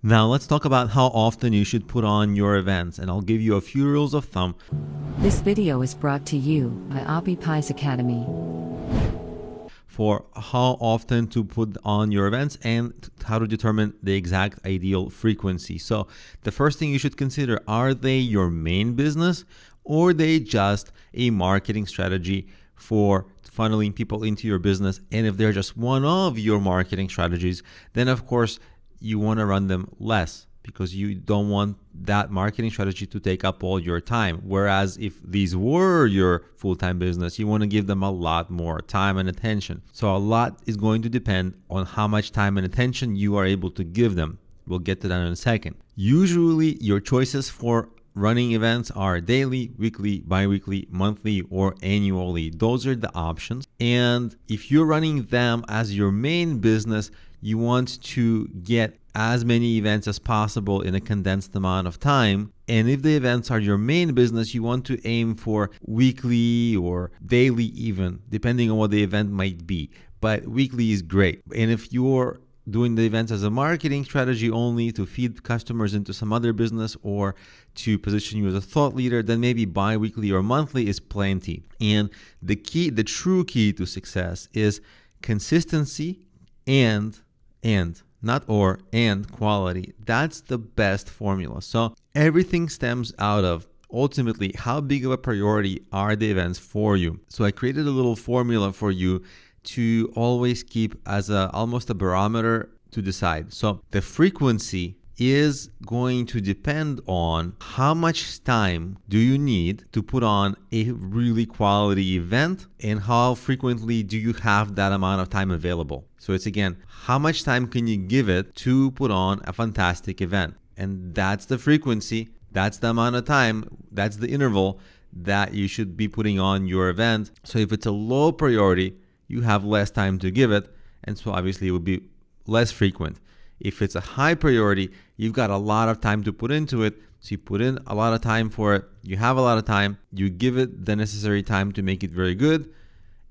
Now let's talk about how often you should put on your events, and I'll give you a few rules of thumb. This video is brought to you by Appy Pie Academy. For how often to put on your events and how to determine the exact ideal frequency. So the first thing you should consider, are they your main business or are they just a marketing strategy for funneling people into your business? And if they're just one of your marketing strategies, then of course you want to run them less because you don't want that marketing strategy to take up all your time. Whereas if these were your full-time business, you want to give them a lot more time and attention. So a lot is going to depend on how much time and attention you are able to give them. We'll get to that in a second. Usually your choices for running events are daily, weekly, bi-weekly, monthly, or annually. Those are the options. And if you're running them as your main business, you want to get as many events as possible in a condensed amount of time. And if the events are your main business, you want to aim for weekly or daily even, depending on what the event might be. But weekly is great. And if you're doing the events as a marketing strategy only to feed customers into some other business or to position you as a thought leader, then maybe bi-weekly or monthly is plenty. And the true key to success is consistency and quality. That's the best formula. So everything stems out of ultimately how big of a priority are the events for you. So I created a little formula for you to always keep as almost a barometer to decide. So the frequency is going to depend on how much time do you need to put on a really quality event and how frequently do you have that amount of time available. So it's again, how much time can you give it to put on a fantastic event? And that's the frequency, that's the amount of time, that's the interval that you should be putting on your event. So if it's a low priority, you have less time to give it, and so obviously it would be less frequent. If it's a high priority, you've got a lot of time to put into it, so you put in a lot of time for it, you have a lot of time, you give it the necessary time to make it very good,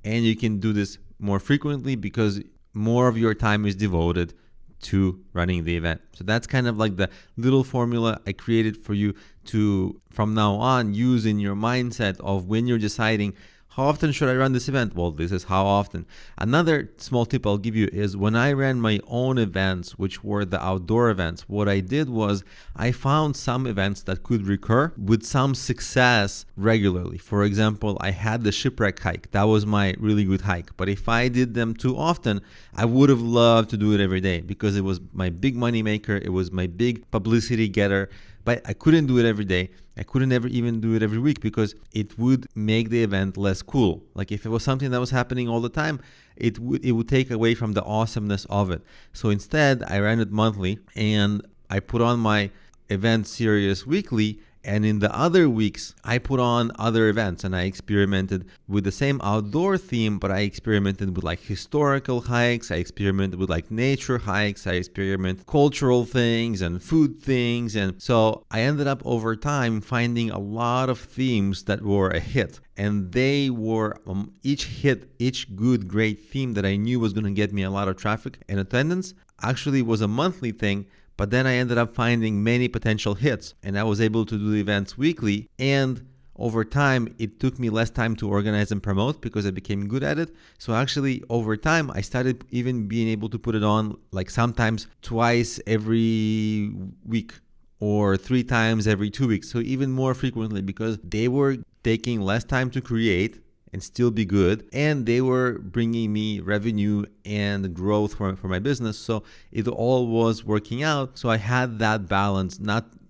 and you can do this more frequently because more of your time is devoted to running the event. So that's kind of like the little formula I created for you to, from now on, use in your mindset of when you're deciding how often should I run this event? Well, this is how often. Another small tip I'll give you is when I ran my own events, which were the outdoor events, what I did was I found some events that could recur with some success regularly. For example, I had the shipwreck hike. That was my really good hike. But if I did them too often, I would have loved to do it every day because it was my big money maker. It was my big publicity getter. But I couldn't do it every day. I couldn't ever even do it every week because it would make the event less cool. Like if it was something that was happening all the time, it would take away from the awesomeness of it. So instead, I ran it monthly and I put on my event series weekly. And in the other weeks, I put on other events and I experimented with the same outdoor theme, but I experimented with like historical hikes. I experimented with like nature hikes. I experimented cultural things and food things. And so I ended up over time finding a lot of themes that were a hit. And they were each good, great theme that I knew was going to get me a lot of traffic and attendance actually was a monthly thing. But then I ended up finding many potential hits and I was able to do the events weekly. And over time, it took me less time to organize and promote because I became good at it. So actually, over time, I started even being able to put it on like sometimes twice every week or 3 times every 2 weeks. So even more frequently because they were taking less time to create and still be good, and they were bringing me revenue and growth for my business. So it all was working out. So I had that balance.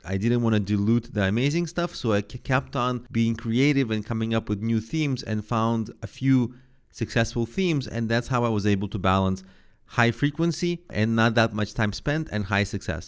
I didn't want to dilute the amazing stuff, so I kept on being creative and coming up with new themes and found a few successful themes, and that's how I was able to balance high frequency and not that much time spent and high success.